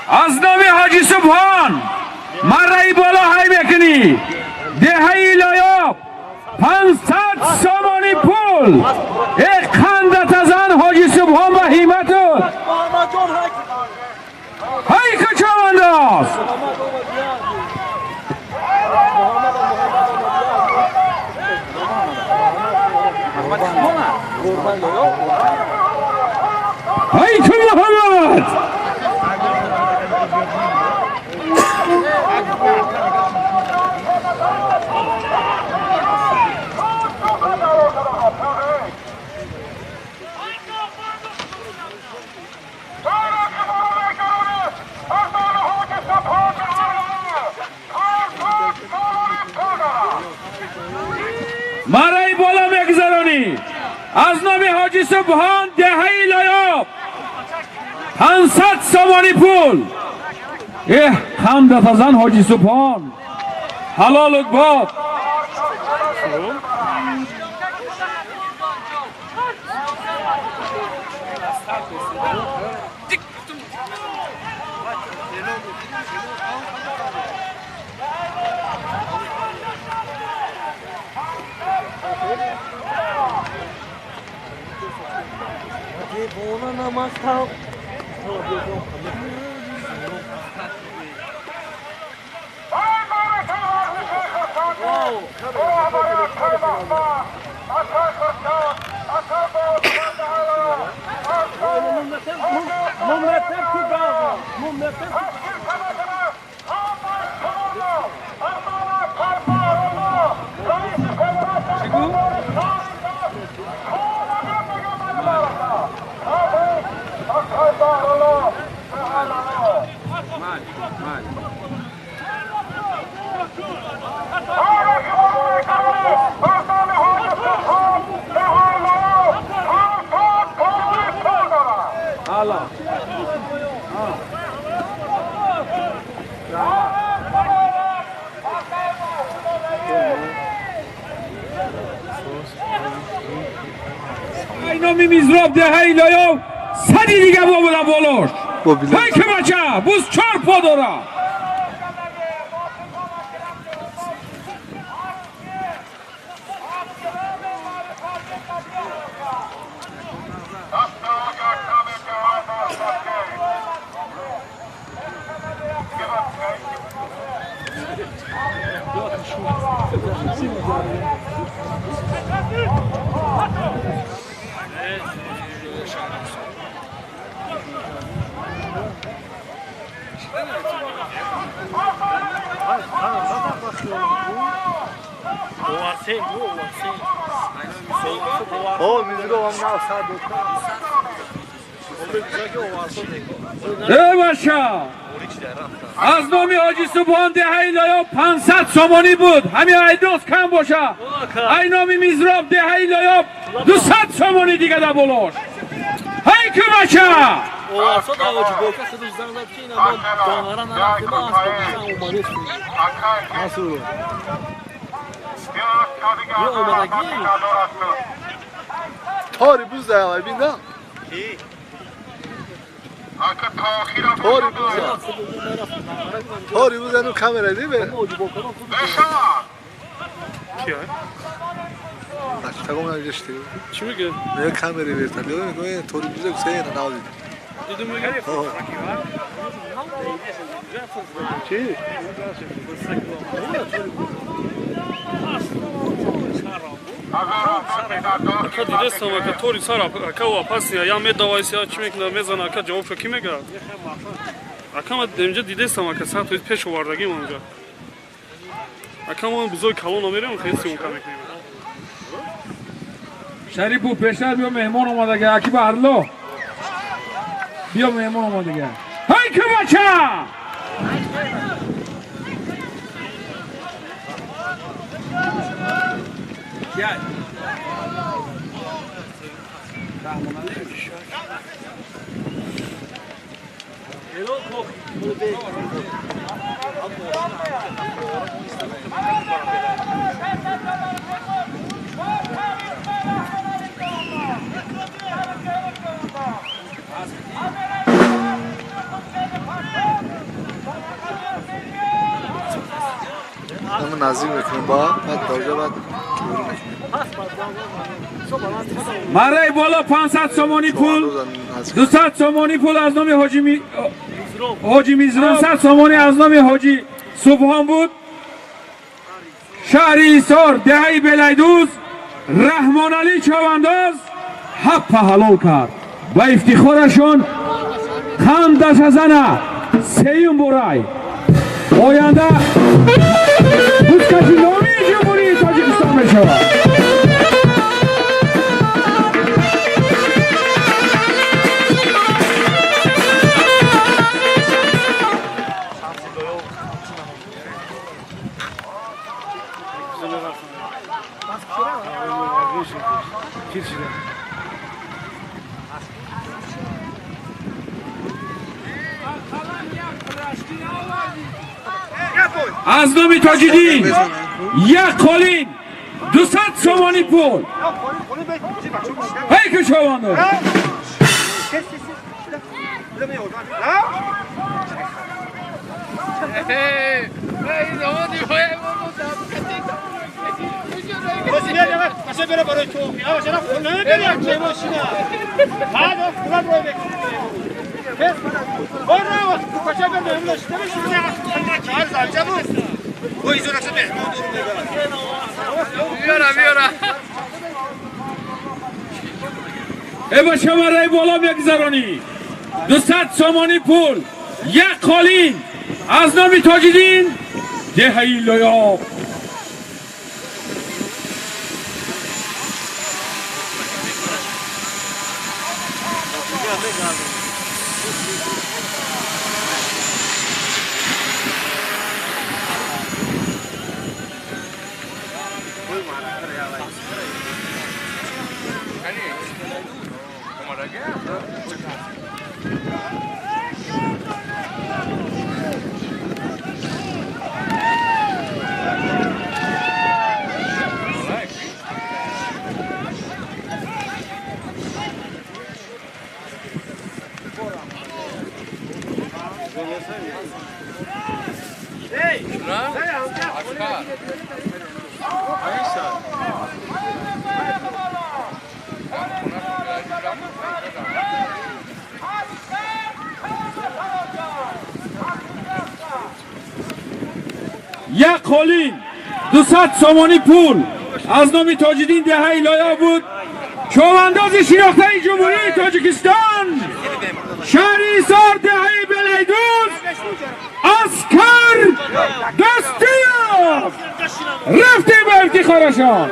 از نام حاجی سبحان مرای بالا های بکنی دهی لایاب 500 سامانی پول یک خندت از آن حاجی سبحان و حیمتت های کچه انداز های تو محمد مرای بالا میگذرانی از نام حاجی سبحان دهی لایاب 500 سامانی پول خندت از آن حاجی سبحان حلالت باد اینامی میزراب دهی لایو صدی دیگه بابولا بولوش های که بچه بوز 4 پا داره از نام حاجی سبحان دهی لایاب 500 سامانی بود همین ایدوز کم باشه ای نامی میزراب دهی لایاب 200 سامانی دیگه ده بولوش های که بچه تاری بوز ده های بین ده تاری بوز اینو کامره دی به کیا تاگم نگشتی چی میگه نه کامره بیرتا لیو میگه تاری بوز کسی نه ناودی دیدم میگه چی که دیده سوما که توری سارا که واپس یا می دوایسی ها چی میکنه میزنه که جواب کی میگه اکم اینجا دیده سوما که ساعت پیش آوردگیم اونجا اکم اون بزرگ کلون نمیریم خیلی اون کار میکنیم شریفو پیشتر بیا مهمان اومده که اکی بردلو بیا مهمان اومده که های که بچه رو نزدیک میکنیم با بعد تازه بعد مرای بالا 500 سومانی پول 200 سومانی پول از نام حاجی میزران 100 سومانی از نام حاجی سبحان بود شهر ایسار دهی بلیدوز رحمان علی چوانداز حق حلال کرد و افتخارشون خندش زنه سیون برای آینده بودکشی نامی جمهوری تاجیکستان میشود از نام تاجیدین یک قالین 200 سومانی پول هی که شوانده با شماره بالا بگذرانی 200 سومانی پول یک قالین از نام تاجیدین دهی لایاب یک قالین 200 سومانی پول از نام تاجیدین دهی لایاب بود چوانداز شناخته جمهوری تاجیکستان شهر ایسار دهی بلیدوز اسکر دستیاب رفته به افتخارشان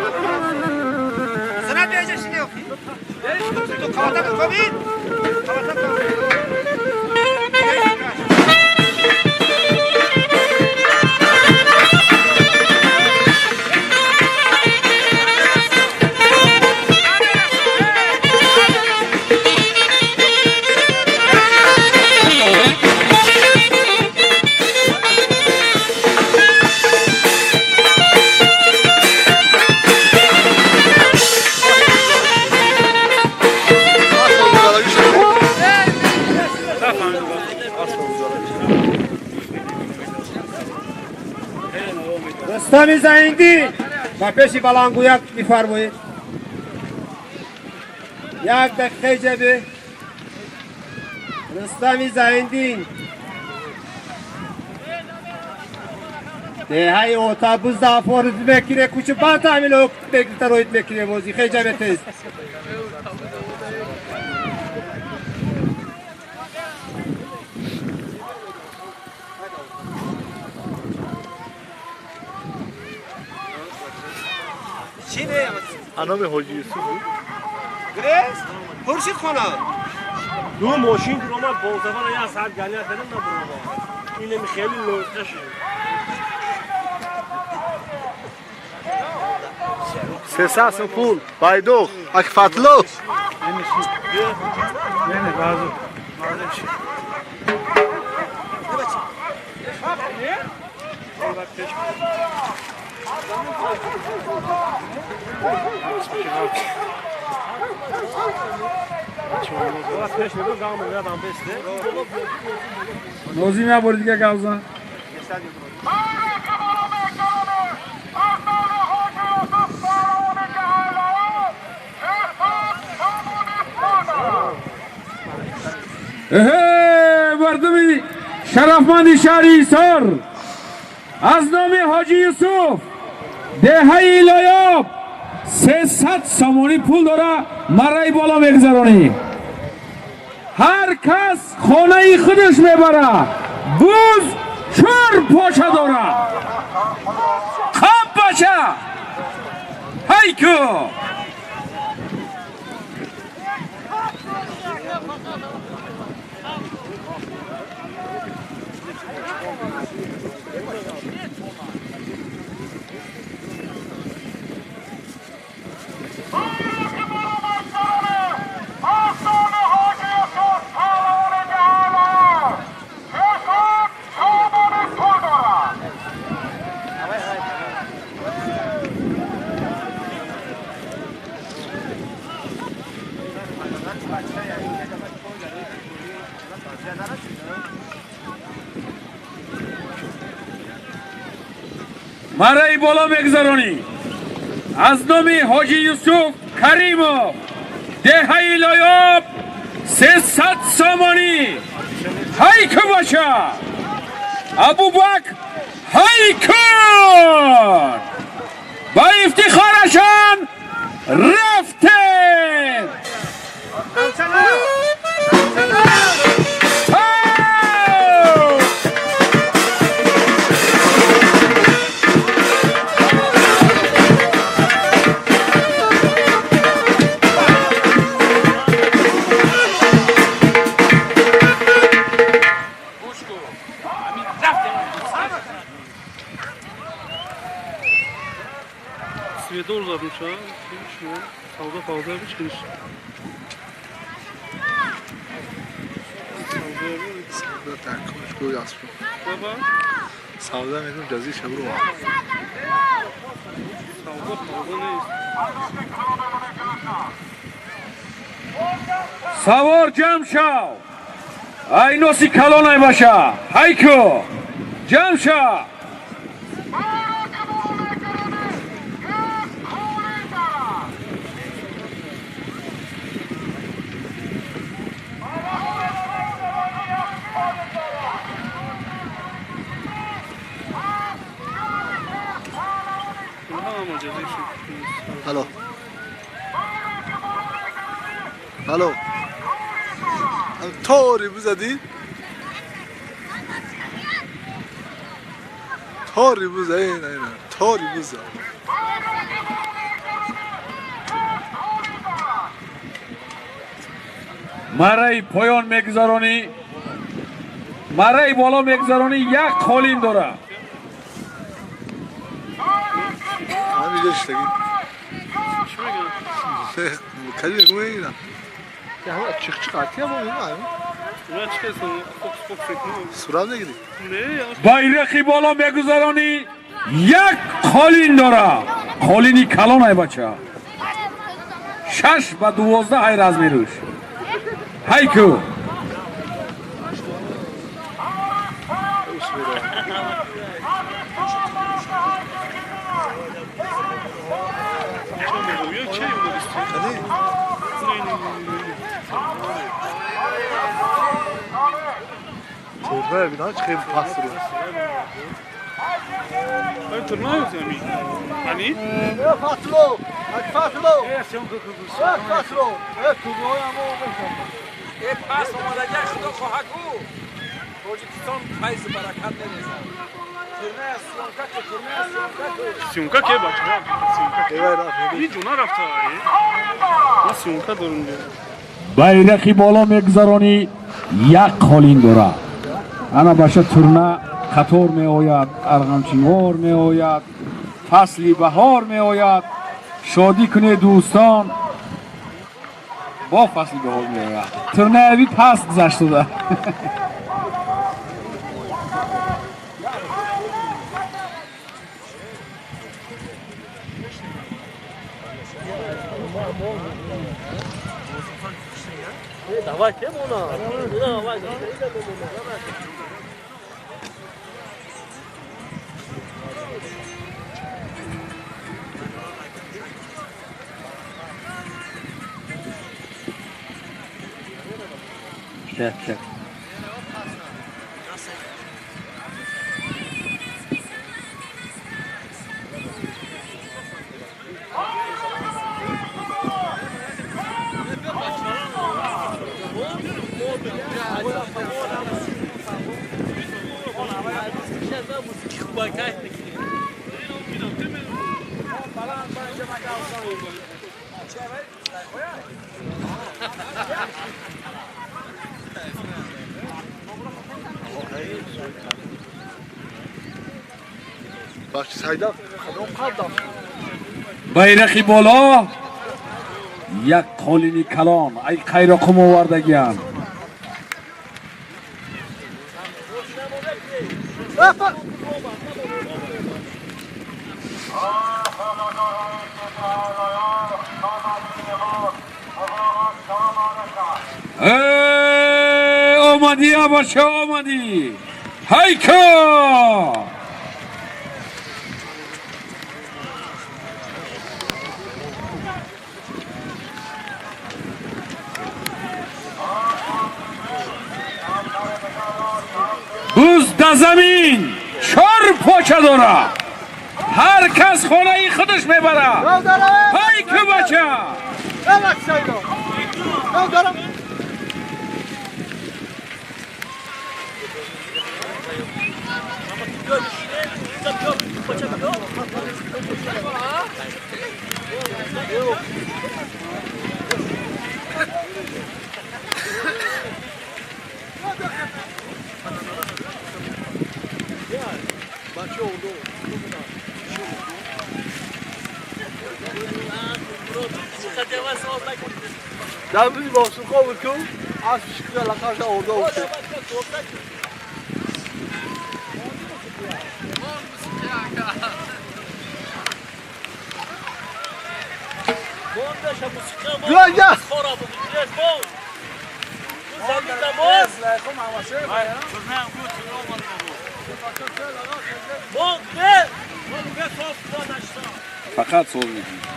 رستم زیندین و پیش بلنگویک میفرمایید یک دقیقه جبه رستم زیندین دهی اتوبوس زعفارت میکیره کوچه با تعمیل بگیرت رویت میکیره موزی خیلی جبه تیز انام حاجی یوسف گریز خورشید خانم دو ماشین رو ما بازداران یا ساعت گلیه دارن نبودن اینه خیلی لوزش سه پول بایدوخ اکفتلو نه بازو نوزی می‌برید دیگه گازا مردم شرفمند شهر ایسار از نام حاجی یوسف دهه لایاب 300 سامانی پول داره مرای بالا میگذرانی. هر کس خانه خودش میبره. بوز چور پاچه داره. خب باشه هیکو مرای بالا میگذرانی از نام حاجی یوسف کریموف دهه لایاب 300 سامانی هیکو باشه ابوبکر هیکون با افتخارشان رفتن. Sveda uzadım şu an. Fazla bir çıkmış. Savda takmış koy asfı. Baba. Savda medim cazı şabru var. Fazla ne? سوار جمع شو ای نوسی کلانای باشه هیکو جمع شو Halo. Halo. طوری بزدی؟ طوری بزد این طوری بزد مرای پایان میگذرانی مرای بالا میگذرانی یک خالین داره همینجا اشتگی کلی نگوه اینا یه همه چیخ چیخاتی هم باید Ben çıkarsam fokus etmiyorum. سراب نگیری Ne ya? بایرقی بالا میگذرانی یک خالین داره خالینی کلانای بچه 6 و 12 های راز میروش هیکو Uyuyor ki bunu istiyor. تربه بینا خیلی پاس رو Ben tırnağı yok yani. Hani? فاصلو فاصلو فاصلو تو پس اومده خدا خواهکو روجیتون فایز برکت نمیزن Siyonka ke bak. Siyonka. ایوه Bir cuna rafta. Nasıl siyonka durun diyor. بایرقی بالا میگذرانی یک خالین داره انا باشه ترنه خطور می آید ارغمچینوار می آید فصلی بهار می آید شادی کنه دوستان با فصلی بهار می آید ترنه اوی پس گذشت ده Давай тему на. Давай. چک بخشی سایده خدام قدم байрақи боло як қолини калон ай қайроқум овардагиам омадӣ абаша омадӣ ҳайко بوز در زمین 4 پاچه داره هر کس خانه خودش میبره های که بچه در بودی با سوخا بکن از شکل لقاش آورده اوشه بیا یا فقط صور میدی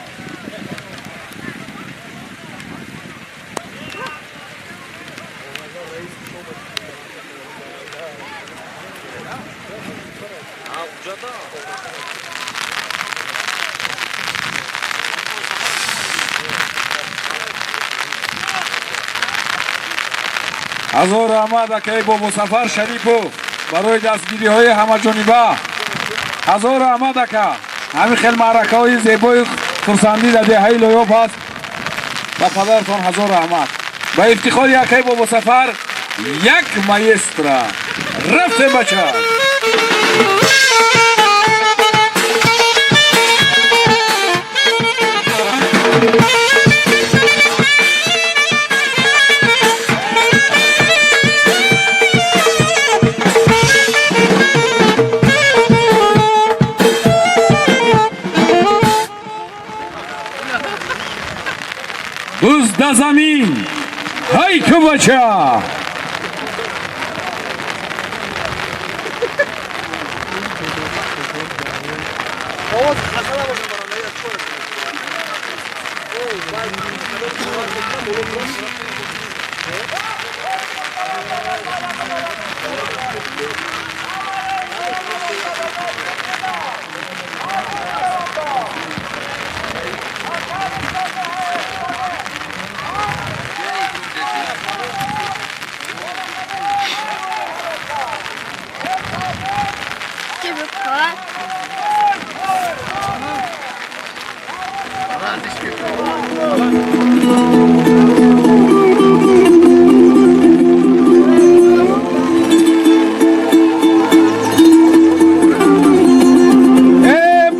ҳазор раҳмат акаи бо мусаффар шарипов барои дастгириҳои ҳамаҷониба ҳазор раҳмат ака ҳамин хел маъракаҳои зебои хурсандӣ дар деҳаи лоёб аст ба падартон ҳазор раҳмат ба ифтихори акаи бо мусаффар як маестра рафте бача بوز زمین های که بچه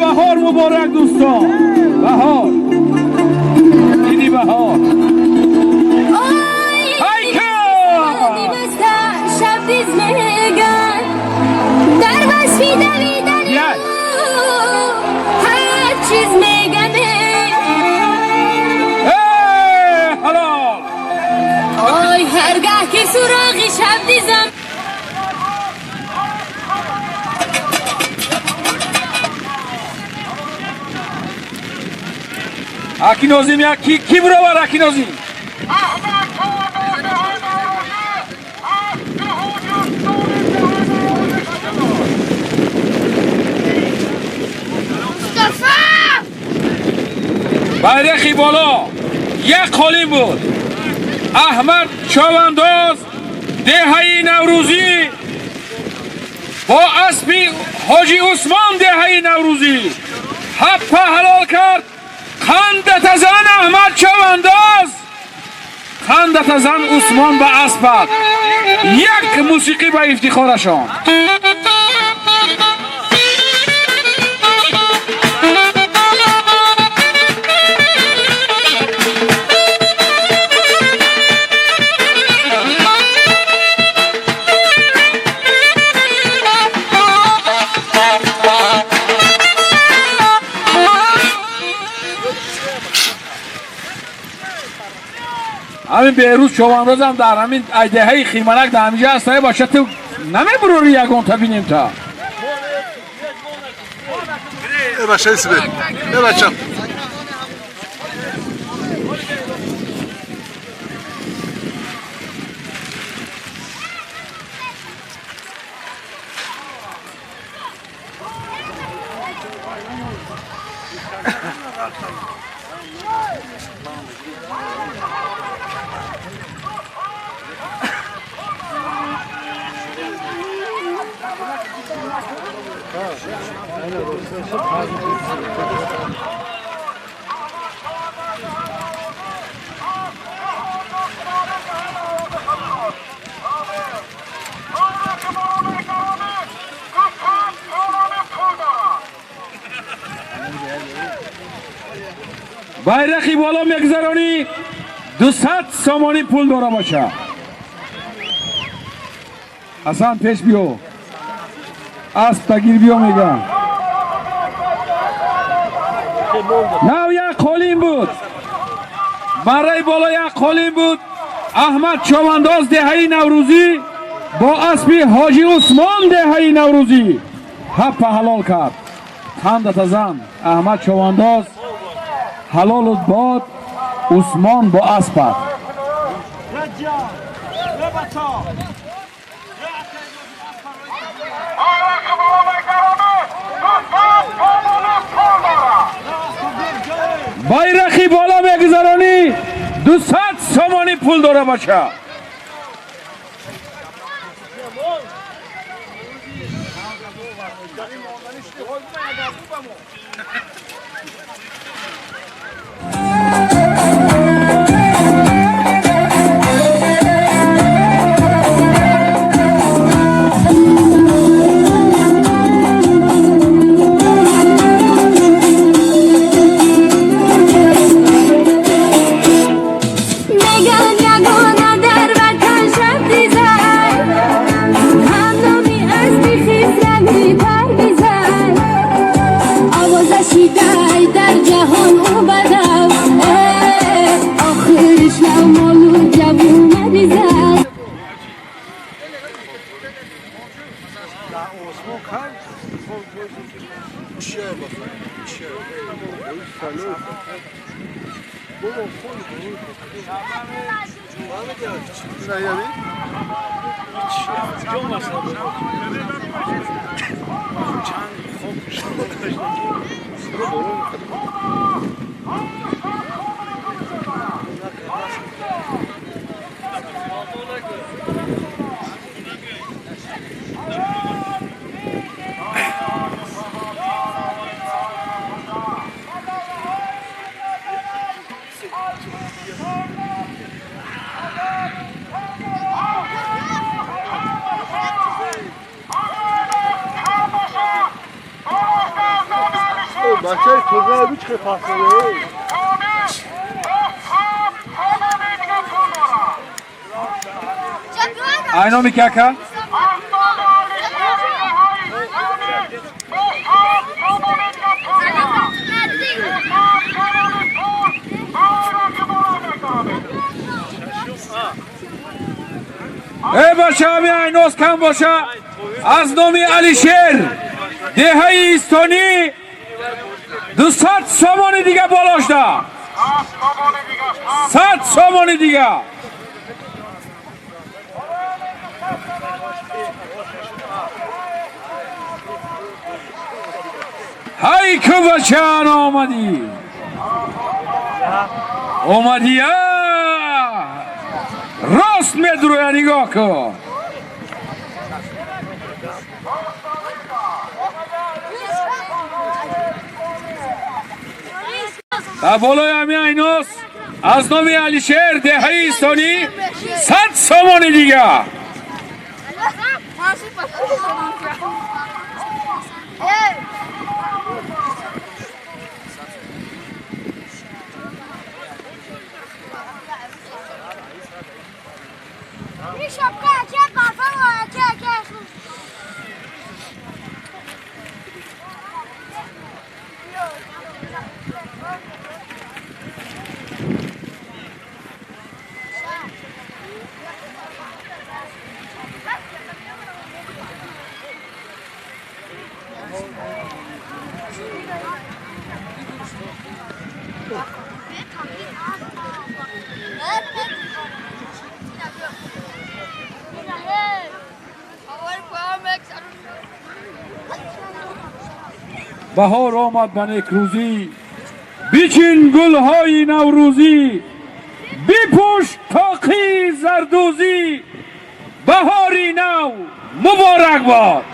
بهار مبارک دوستان بهار دیدی بهار شب دیز میگن در وصفی دویدن هر چیز میگنه حلال آی هرگاه که سراغی شب دیزم اکی نازیم یا کی برو بر اکی نازیم байрақи боло як қолин буд. احمد چوانداز دهه‌ی نوروزی با اسبی حاجی عثمان دهه‌ی نوروزی حق حلال کرد. خندت زن احمد چوانداز، خندت زن عثمان به اسبت. یک موسیقی به افتخارشان. همین بیروز چوبانداز هم در همین دهه خیمنک در همینجا هستایی باشه تو نمیبروری یکون تا بینیم تا بچه ایسی بید بچه байрақи боло мегзаронӣ 200 сомонӣ пул дора боша. ҳасан пеш биё, асп тагир биё мегам. нав як қолин буд, барраи боло як қолин буд. احمد چوانداز دهه‌ی نوروزی با اسبی حاجی عثمان دهه‌ی نوروزی حق حلال کرد. خندت زن احمد چوانداز حلال باد عثمان با اسبت. байрақи бола мегзаронӣ 200 сомонӣ пул дора боша. بچه توقع بیچ که فاصله Ayno mikaka? ای باشه همی اینوز کم باشه از نامی علیشیر دهه ایستانی 200 سامانی دیگه بالاش ده 100 سامانی دیگه های که بچه آمدی اومدی راست میدروی نگاه کن در بالای همین ایناس از نام علیشیر دهه ایستانی 100 سامانی دیگه بهار آمد به نیک روزی بیچین گلهای نوروزی بپوش تاقی زردوزی بهاری نو مبارک باد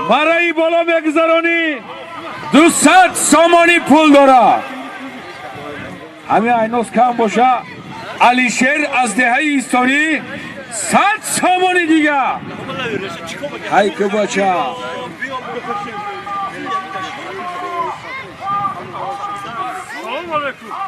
برای بالا بگذارانی 200 سامانی پول داره همین ایناس کم باشه علیشیر از دهه ایستانی 100 سامانی دیگه های که بچه سلام علیکم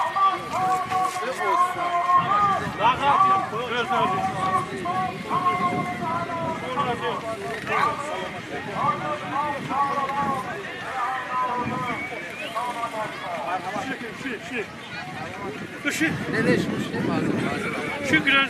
شكرا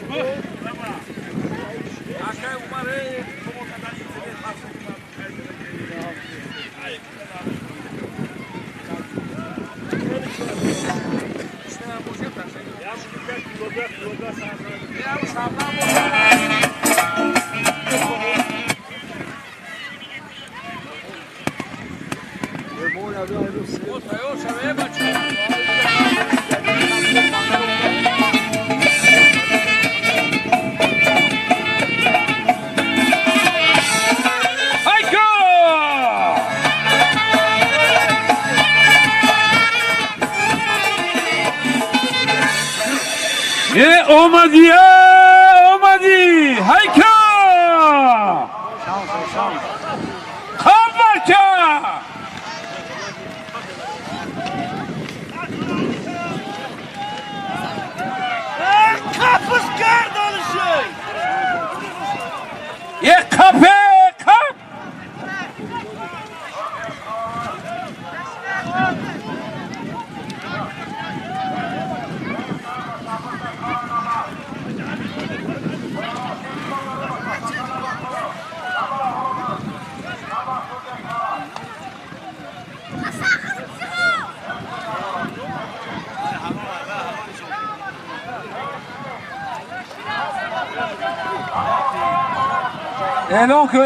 اومدی هیکا خبر که Kapıs kardeşim. یک کپه کپ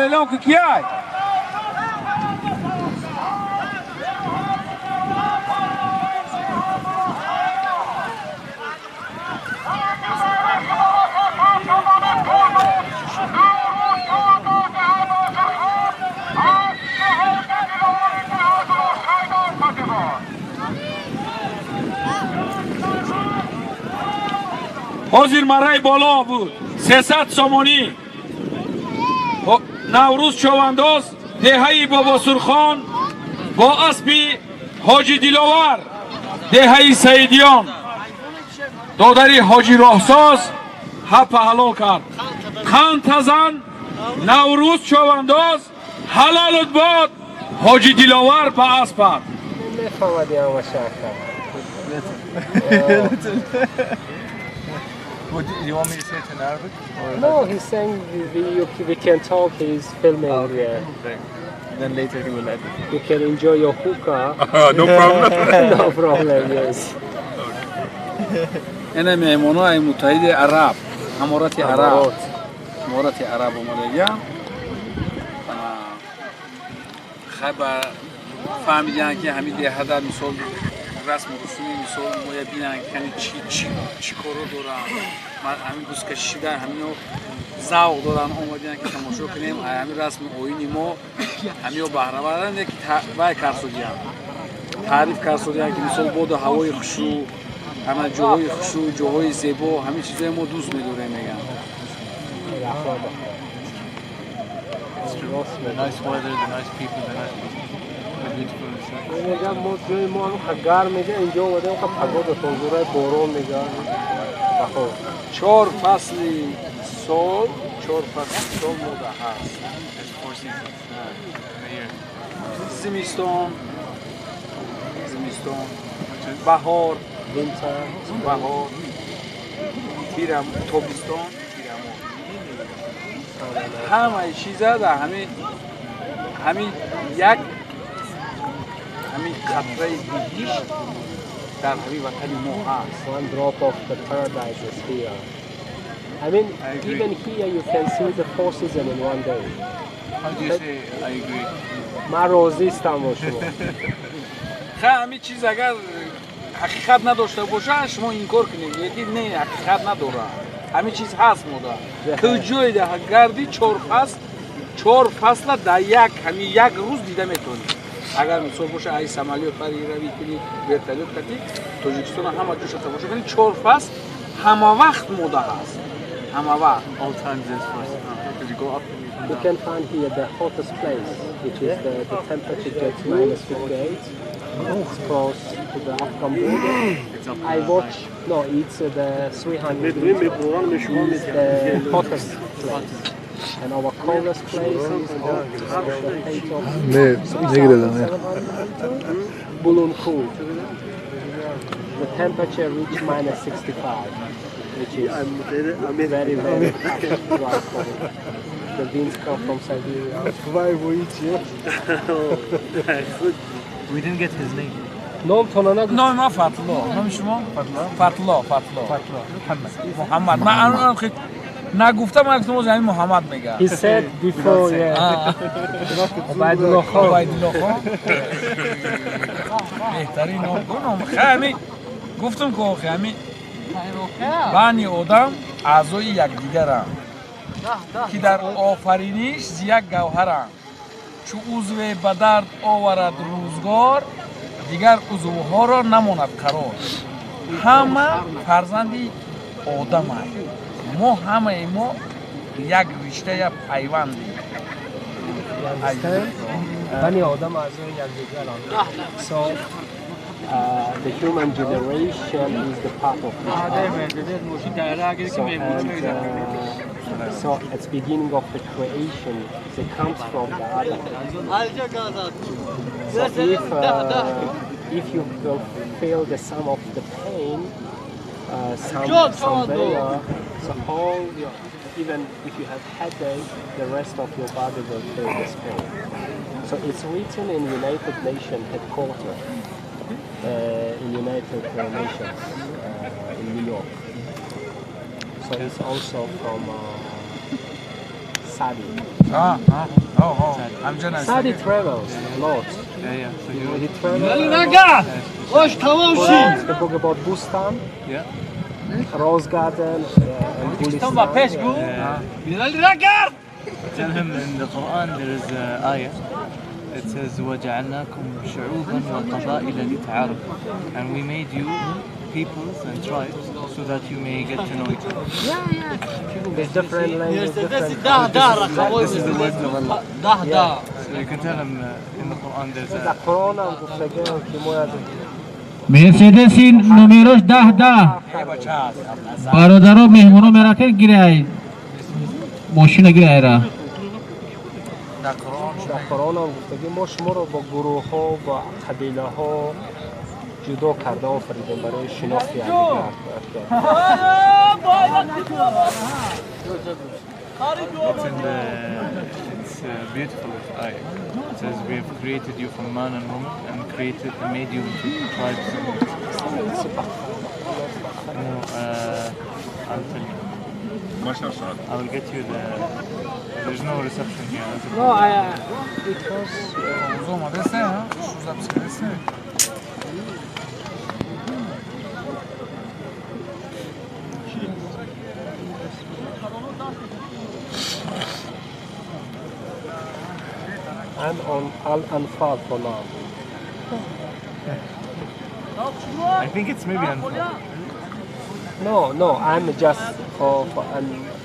اعلان که کیای حاضر مرای بالا بود 300 سامانی نوروز چوانداز دهه بابا سرخان با اسبی حاجی دلاور دهه سیدیان دادری حاجی راهساز حپ حلال کرد خان تزن نوروز چوانداز حلالت باد حاجی دلاور با اسبت Do you want me to say it in Arabic? No, he's saying we can talk. He's filming. Then later he will edit. You can enjoy your hookah. No problem. No problem. Yes. انا مهمونای متحد عرب امارات عرب امارات عرب اومدن خبر فهمیدن که همین ده هدر مثال رسم و رسومی مثال ما ببینن که چی کارو دارن همین دوست کشیدن همینو ذوق دارن اومدن که تماشا کنیم همین رسم اوینی ما همینو بهره بردن که وای کارسودیان تعریف کارسودیان که مثال بود هوای خشوع همه جاهای خشوع جاهای زیبا همین چیزای ما دوست می‌داریم میگن The nice weather, the nice people, the beautiful inside. میگم ما جای ما هم گرم میگه اینجا اومدیم که پگود تنظورای بارون میگه بخور 4 فصل سال 4 فصل سال موده هست There's 4 seasons in a year. زمستان بهار بهار تیرم تابستان همه چیزا در همین یک همین قطره بهشت در همین وطن ما هست. One drop of the paradise is here. I mean, even here you can see the 4 seasons in one day. How do you say I agree? من راضیستم با شما. همین چیز اگر حقیقت نداشته باشه شما این کار کنید یکی نه حقیقت نداره همین چیز هست مودا که جای ده گردی 4 فصل در یک روز دیده میتونی اگر مثال باشه ای سمالیو پری روی کنی ورتالیت کتی تاجیکستان همه جوش تماشا کنی 4 فصل همه وقت مودا هست همه وقت All times is first. Did you go up? You can find here the hottest place, which is the temperature gets minus 58. It's close to the Afghan border. I watch, no, it's the 300 is the hottest place. And our coldest place is at the height of 700 Bulun Khul. The temperature reached minus 65, which is very, very dry cold. The winds come from Siberia. We didn't get his name. نام تونانا نام ما فتلا نام شما فتلا محمد من الان خیلی نگفتم من گفتم زمین محمد میگه He said before, yeah. عبیدالله خان. بهترین نام همین گفتم که همین بانی آدم اعضای یکدیگرند که در آفرینش یک گوهرند چو عضو به درد آورد روزگار دیگر عضوها را نماند قرار همه فرزندی آدم هست ما همه ما یک رشته پیوندیم بنی آدم اعضای یکدیگرند. So the human generation is the part of this earth. So it's beginning of the creation. It comes from the Adam. So if you will feel the sum of the pain, somewhere, so all your, even if you have headache, the rest of your body will feel this pain. So it's written in United Nations headquarters, in United Nations in New York. So it's also from Sadi. Sadi travels a lot. Yeah. So He travels. The book about Bustan, yeah. Rose Garden, and Gulistan. Tell him in the Quran there is an ayah. It says وَجَعَلْنَاكُمْ شُعُوبًا وَقَبَائِلَ لِتَعَارَفُوا, and we made you peoples and tribes so that you may get to know each other. There's different languages, different This is the wisdom of Allah. So you can tell him in the Quran there's در a قرآن هم گفتگه که باید مرسدس نمیروش 10 برادرها مهمونو مراتب گیره ماشین گیره را در قرآن هم گفتگه ما شما رو با گروه ها با قبیله ها جودو کرده آفریدیم برای شناخت یکدیگر. It's beautiful eye. It says we have created you from man and woman and made you into tribes. No, I'll tell you. I will get you there's no reception here. No, it was... I'm on Al-Anfal for now. I think it's maybe unfair. No, I'm just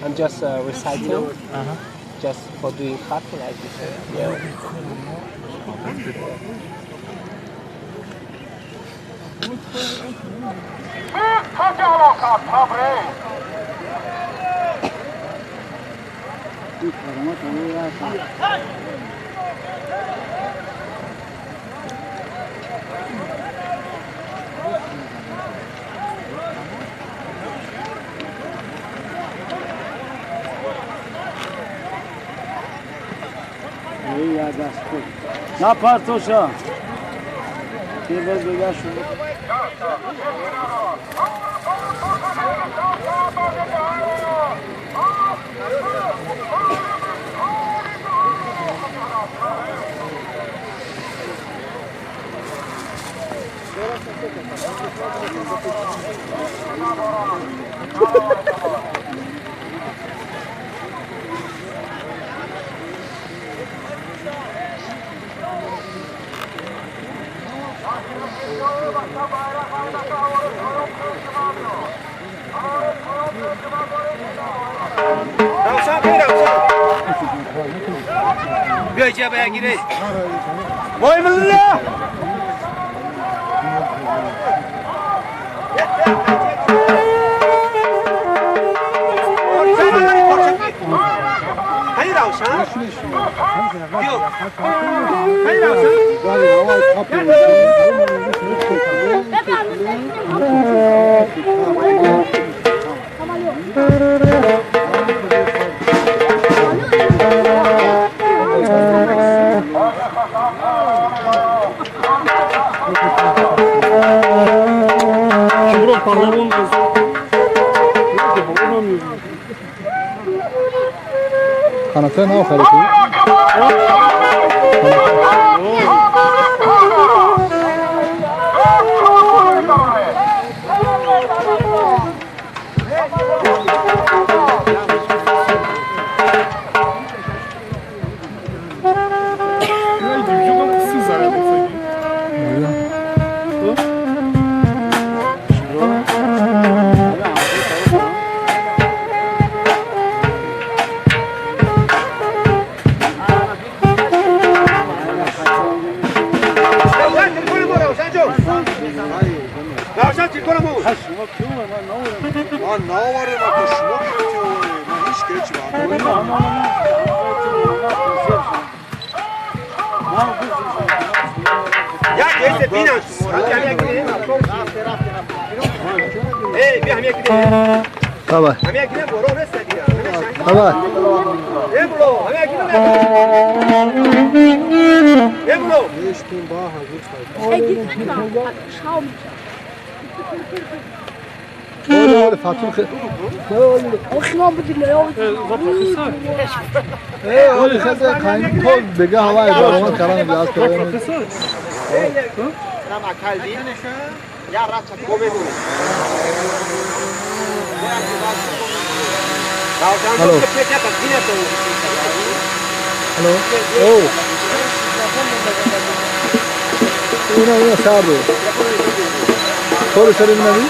I'm just reciting, just for doing cut like this. Yeah. Na partosha. Biraz bega şu. بیا اینجا بگیری وای ملا هی روشن بیا هی Kanatı ne aferin ki? Давай. Давай. Olha, Fatih. Olha, خذ كاين كل بقى هواي بروح كلام جاز كلام. مع كالدي يا راتب كوبيدو Hello. Hello. Oh. Una sardo. Todo ser en Navi.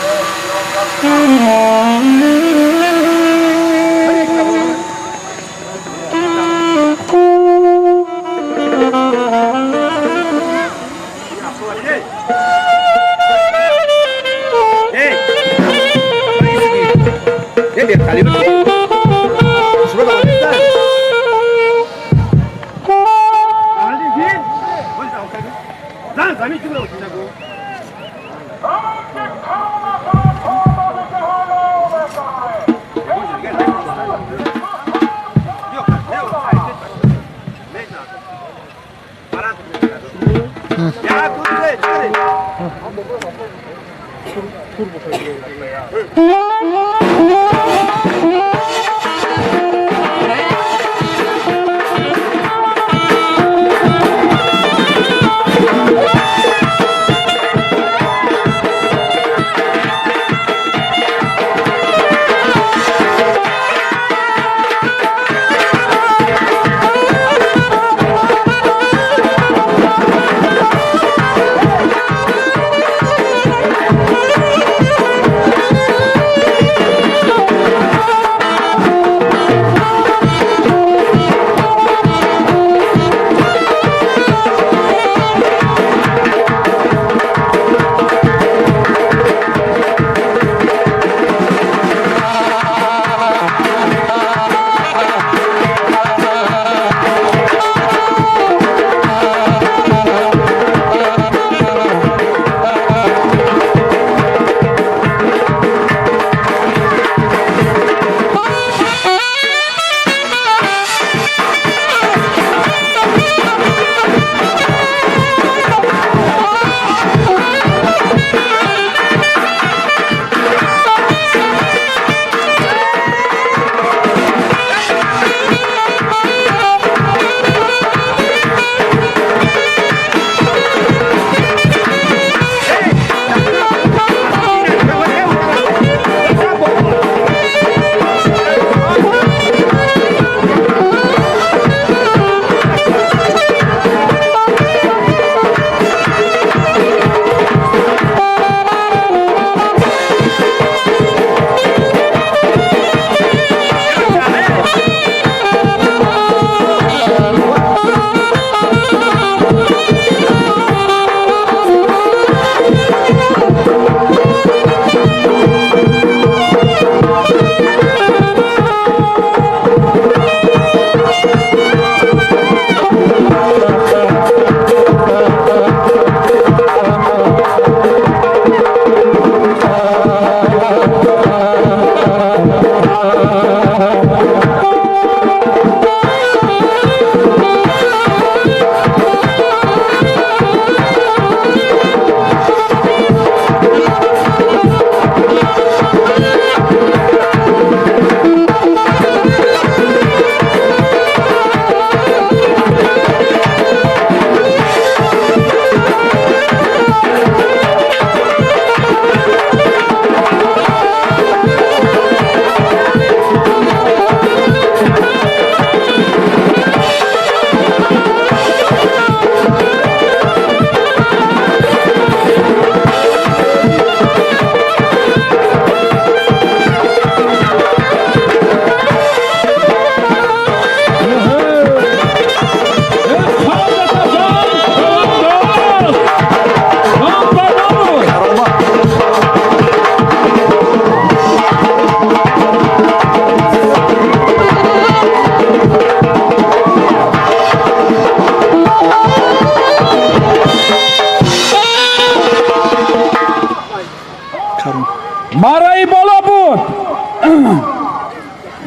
برای بالا بود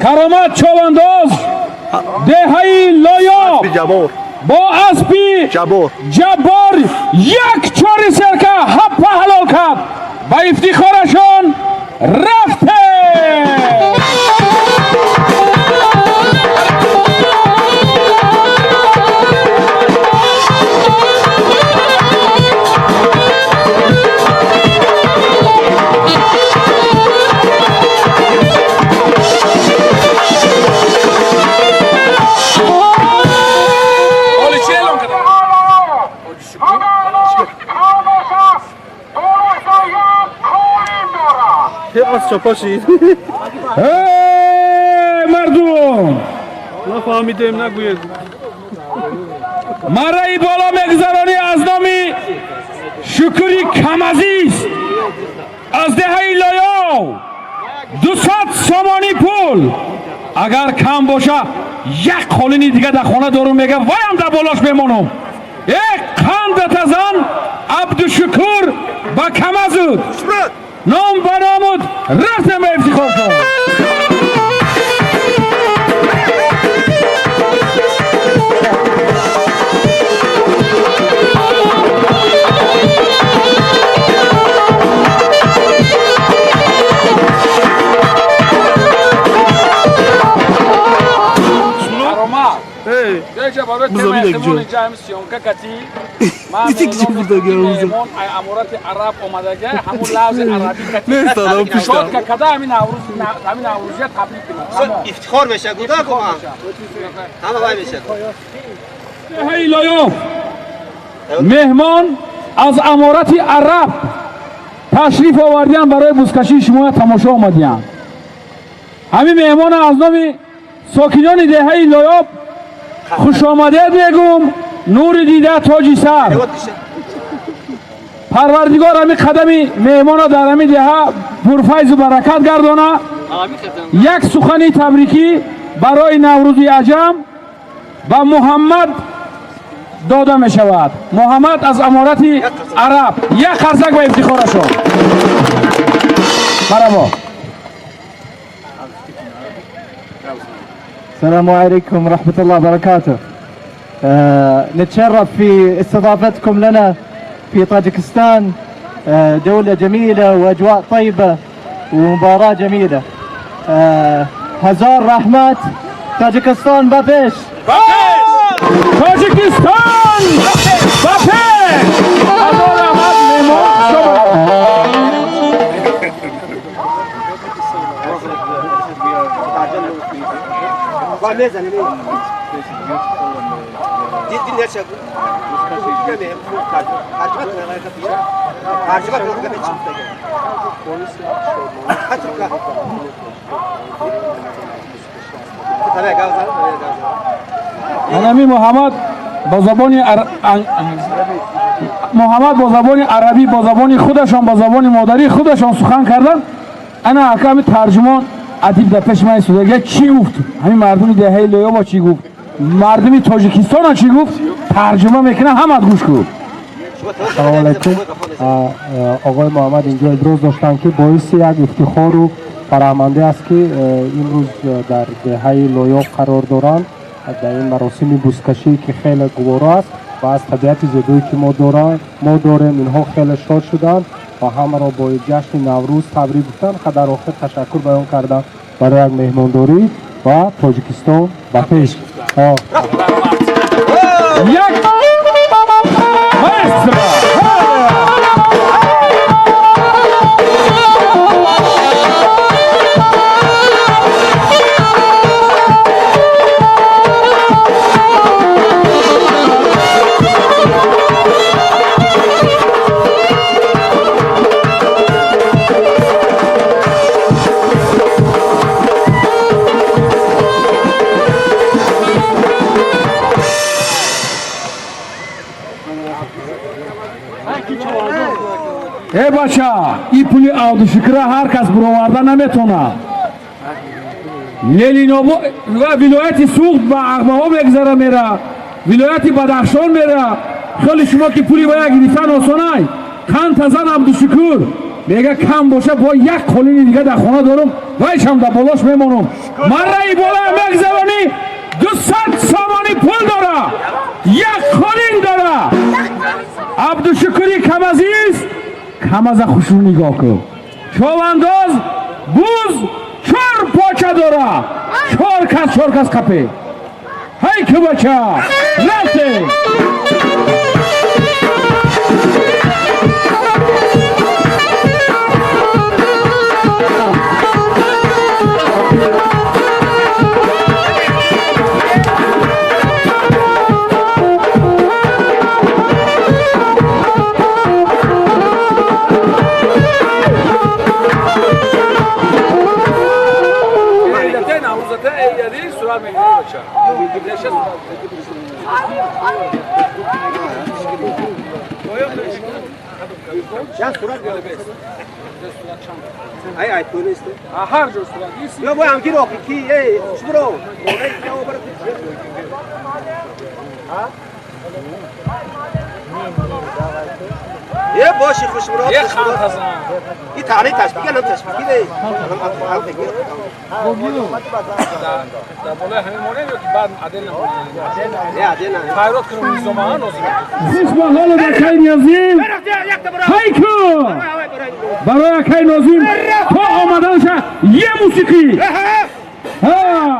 کرامت چوانداز دهه‌ای لایاب با اسبی جبار یک چاری سرکه حپه حلال کرد با افتخارشان رفته. مردم نفهمیدیم نگوید مرای بالا مگذرانی از نامی شکری کمعزیز از دهه‌ای لایو 200 سامانی پول اگر کم باشه یک قالینی دیگه در خانه دارم میگه وایم در بالاش بمانم. یک قند تزن عبدالشکور با کمزود نام برآمد رفتم به افتخار کنم. Gece barı Muzo tema bir dakika. ehtimali cahimiz yonka kati. Ditik için burada görüyoruz. Memon ay amurati Arap omadage hamu lavzi Arabi kati. Neyse adam Şot pişler. ka kada amin avruzya tabrik kina. افتخار بشه گودا کما همه وای بشه دهه‌ای لایوف مهمان از امارت عرب تشریف آوردین برای بزکشی شما تماشا آمدین. همین مهمان از نام ساکنان دهه‌ای لایوف خوش آمدید میگم. نور دیده تاج سر. پروردگار همین قدمی مهمان را در همین دهه پرفیض و برکت گردانه. یک سخنی تبریکی برای نوروزی عجم و محمد داده می شود. محمد از امارت عرب یک خرسک و افتخارشون. مرحبا. السلام عليكم ورحمة الله وبركاته. نتشرف في استضافتكم لنا في طاجكستان. دولة جميلة وأجواء طيبة ومباراة جميلة. هزار رحمات طاجكستان بابيش. تاجیکستان بپه هزار رحمت مهمان انمی محمد با زبان محمد با زبان عربی با زبان خودشان با زبان مادری خودشان سخن کردن. انا حکم ترجمان ادیب در پیش من ایستاده چی گفت؟ همین مردم دهه لایوف چی گفت؟ مردم تاجیکستان چی گفت؟ ترجمه میکنه همه گوش کن. سلام علیکم. آقای محمد اینجا ابراز داشتن که باعث یک افتخار و فرهمنده است که این روز در دهه لایوف قرار دارند در این مراسم بزکشی که خیلی گوارا است و از طبیعت زیبایی که ما داریم اینها خیلی شاد شدند و همه را با جشن نوروز تبریک گفتند. در آخر تشکر بیان کردم برای یک مهمانداری و تاجیکستان و پیش. ای بچه این پولی عود شکره هر کس برآورده نمیتونه. لالینابو و ولایت سوخت با اقبها بگذره میره، ولایت بدخشان میره. خیلی شما که پولی باید گرفتن آسانه. کان تزن عبدالشکور میگه کم باشه با یک قالین دیگه در خانه دارم وایش هم در بالاش میمونم. من رای بالا میگذرانی 200 سامانی پول داره، یک قالین داره. عبدالشکوری کم عزیز کم از خوشون نگاه کن. چوانداز بوز 4 پاچه داره، 4 کس کپه. هی که بچه رفته ay تو نیست هر جور صورت یا با هم کی رو کی ای شبرو یه باشی خوشبرو یه خان تزن این تعریف تشبیه نه تشبیه دی در بالای همین مونه که بعد عدل نمونه نه عدل نه خیرات کنم زمان اسم حال در کی نازیم هایکو برای کی نازیم تو آمدن شه یه موسیقی ها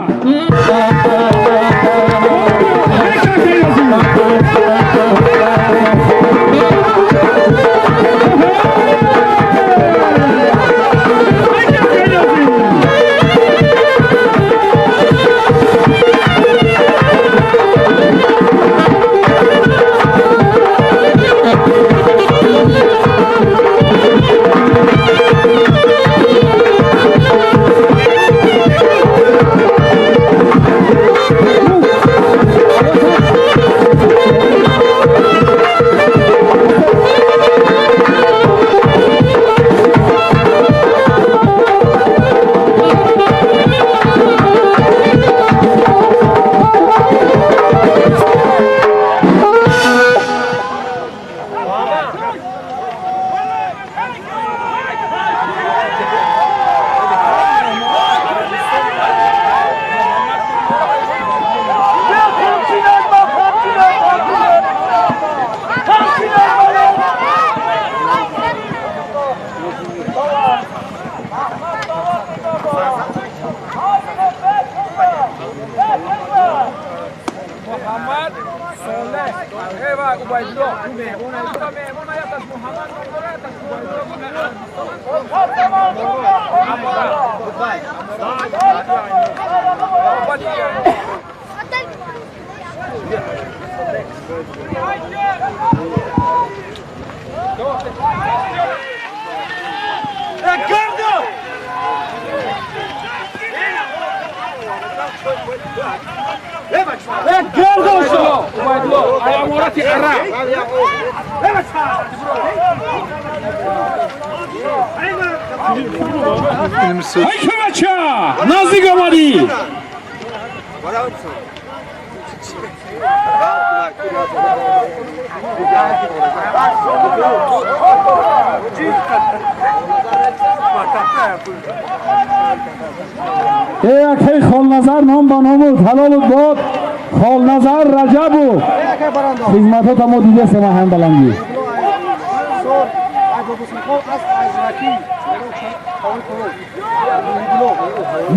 های که بچه نزدیک آمدی یکی خال نظر نام با نامود حلال باد خال نظر رجب و خدمت ها دیده سما هم بلندی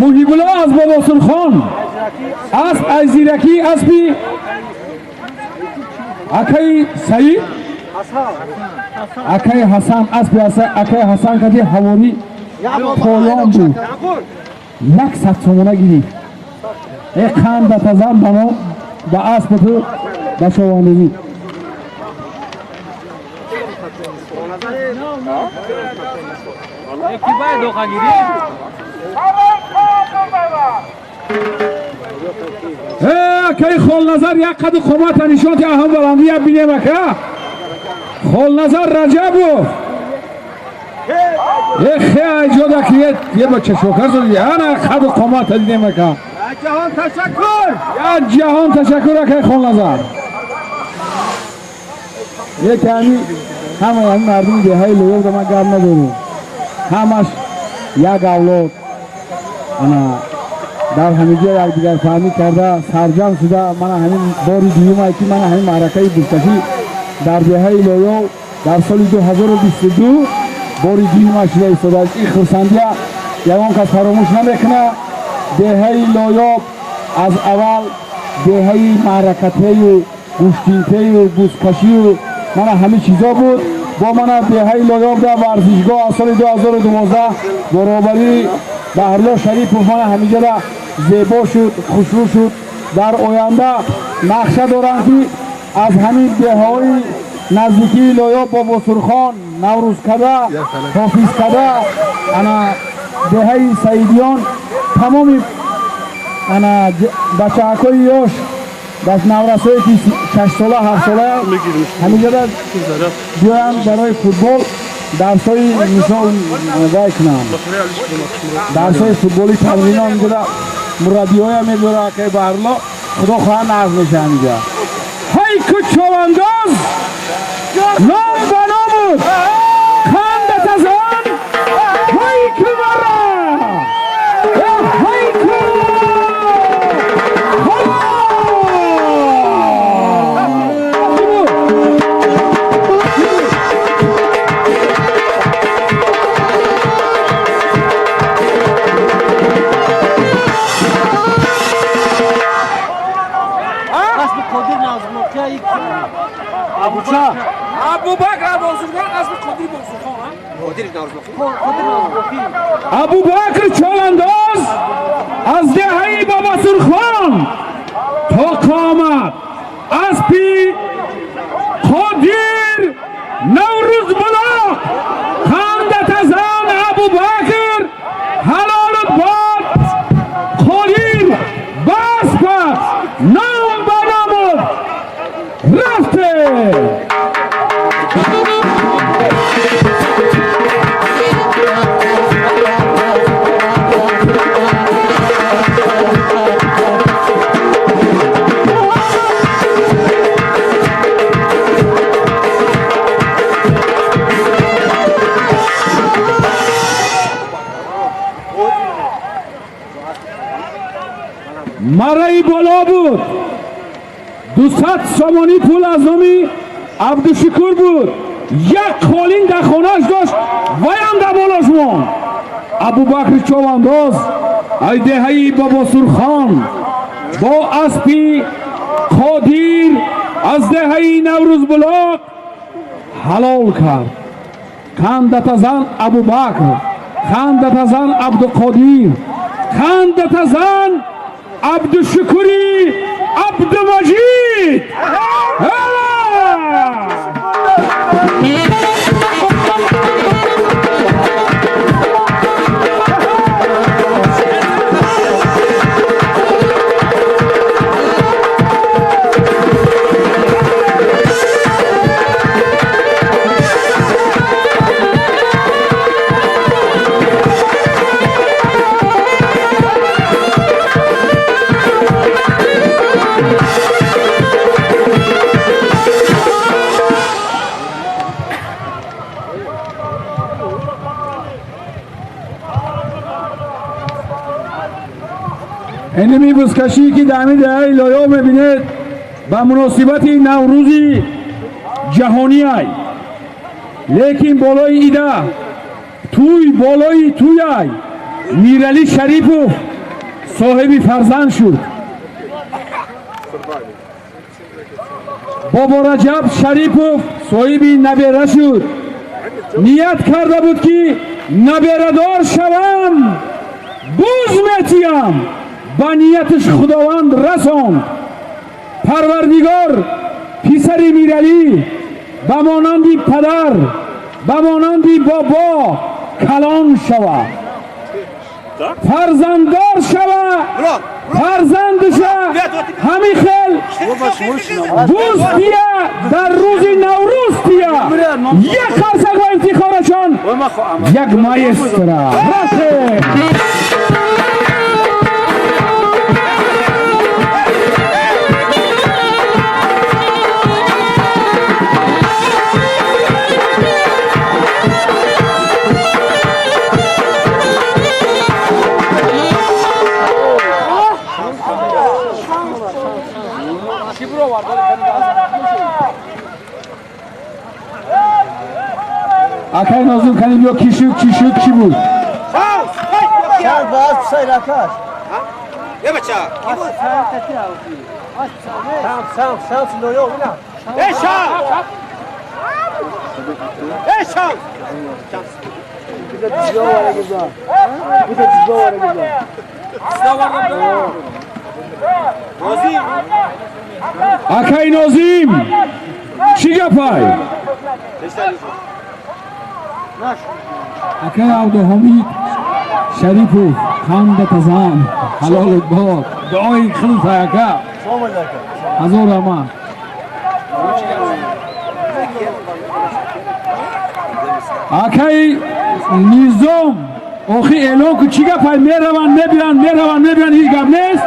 محیبلا از بابا سرخان اسب از زیرکی اسبی اکی سعید اکی حسن اسبی اکی حسن کدی حواری پایان بود یک ست سمونه گیری یک خند بتزن بنا با اسب تو بشواندگی یکی باید دوخه گیری کی خال نظر یک قد قومت نشانت اهم بلندی بینیم که خال نظر رجبو یک خیلی جدا که یه بچه شکر زدی انا قد قومت دیدیم که جهان تشکر یک جهان تشکر که خال نظر یک همه مردم دههای لویو دما گرد نداریم همش یک اولاد انا در همیجه یک دیگر فهمی کرده سرجم شده من همین باری دیوم که من همین معرکه بودکشی در دههای لویو در سال 2022 باری دیوم شده ایستاده این خرسندیه یکان کس فراموش نمیکنه دههای لویو از اول دههای معرکته و گوشتینته و بودکشی و من همه چیزا بود با من دههای لایق در ورزشگاه از سال 2012 برابری بهرلا شریف من همیشه را زیبا شد خوشرو شد در آینده نقشه دارم که از همین دههای نزدیکی لایق با بسرخان نوروز کده حافظ کده انا دههای سعیدیان تمامی انا بچه اکای یاش بس نورسایی که 6 ساله 7 ساله همیشه بیایم برای فوتبال درسای مثال وای کنم درسای فوتبالی تمرین ها میگه مربی های میذاره که برلا خدا خواهد نرز میشه همیشه های کچو انداز نام با نامود خندت از آن های کمارا های کمارا ابو بکر بازرگان اسب قدری بازرگان ابو بکر چالانداز از دههای بابا سرخان تا قامت اسبی قدیر نوروز بلا خندت از آن ابو بکر حلالت باد قدیر بس بس نام بنامد رفته مرای بالا بود 200 سامانی پول از نامی عبدالشکور بود یک خالین در خانهش داشت ویم در بالاش ماند ابو بکر چالانداز ای دههای بابا سرخان با اسبی قدیر از دهه نوروز بلاغ حلال کرد. خندت زن ابوبکر، خندت زن عبدالقادر، خندت زن عبدالشکوری، عبدالمجید. اینمی بزکشی که دمی دهی لایا میبینید به مناسبت نوروزی جهانی ای، لیکن بالای ایده توی بالای توی ای میرعلی شریفوف صاحب فرزند شد. بابا رجب شریفوف صاحب نبیره شد. نیت کرده بود که نبیره دار شوم، بوز میتیم. با نیتش خداوند رساند. پروردگار پسر میرعلی به مانندی پدر، به مانندی بابا کلان شود، فرزنددار شود، فرزندش همی خیل بوز تیه در روز نوروز تیه یک خرسک و افتخارشان یک مایستره. Akay Nazım kanim yok kişi bu. Sen bazı sayı arkadaş. Ne bacı? Sen no yok lan. Bir de dizlo var burada. Bir de dizlo var burada. Nazim. Akay Nazım. Çi yapay? Akay Abdülhamid Şerifov خندت زن حلال باد دعای خلط اکا هزار امان. Akay Nizam oxi e'lon ku chi gapay meravan hech gap nest.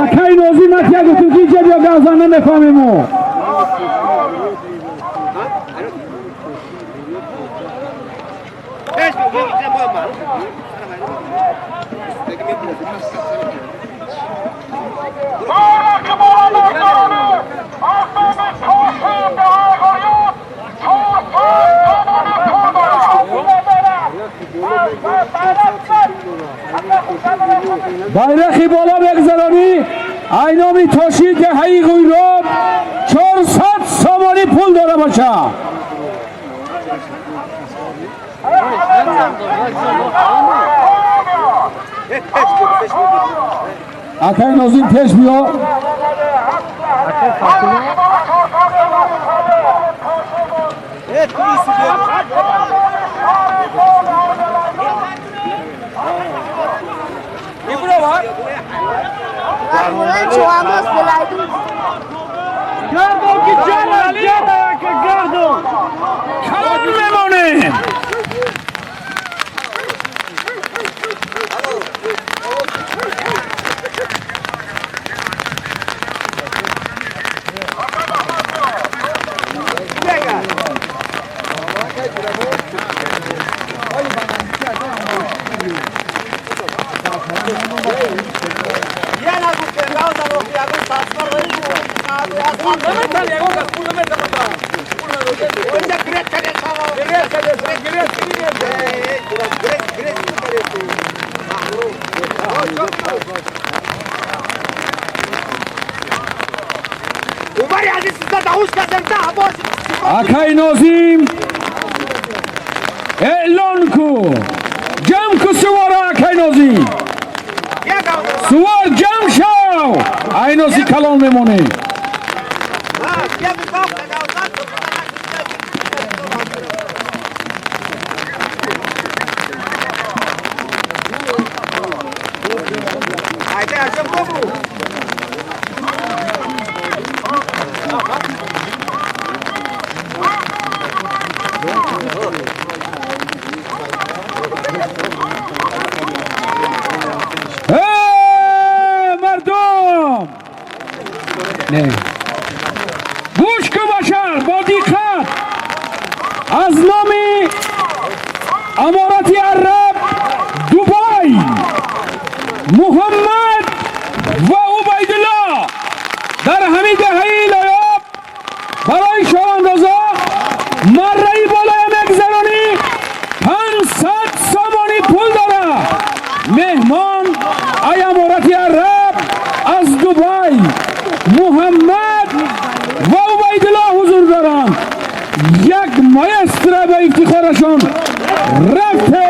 Akay Nazım atiya gotun ki ceb ya gazan nefahmim o. bayrakı بالا بگذارانی اینامی تاشی که هی غیراب 400 سامانی پول داره باشه. Akay Nazım peş bia. Evet, polisi gel. Gardon ki cana که گردون کلان میمونه. Akay Nozim اعلان کو جمع کو سوار Akay Nozim سوار جمع شو اینوزی کلان میمونه مردم نه گوش که باشر با دقت از نام امارت عرب دبی محمد و عبیدالله در همین دهه لایاب برای شواندازا مره بالای مگذرانی 500 سامانی پول داره مهمان ای امارت عرب از دبی محمد و عبیدالله حضور دارند یک مایستره به افتخارشان رفته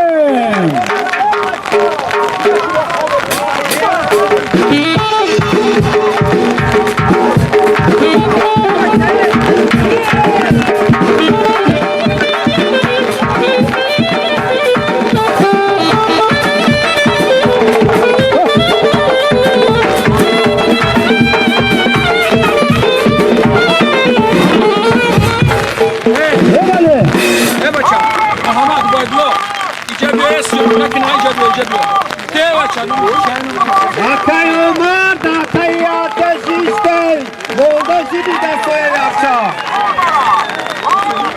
Akay Ömer, Akay Ateş işte. Bolda şimdi de soyar yapsa.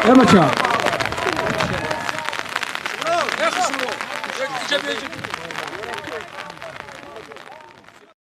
Yamaça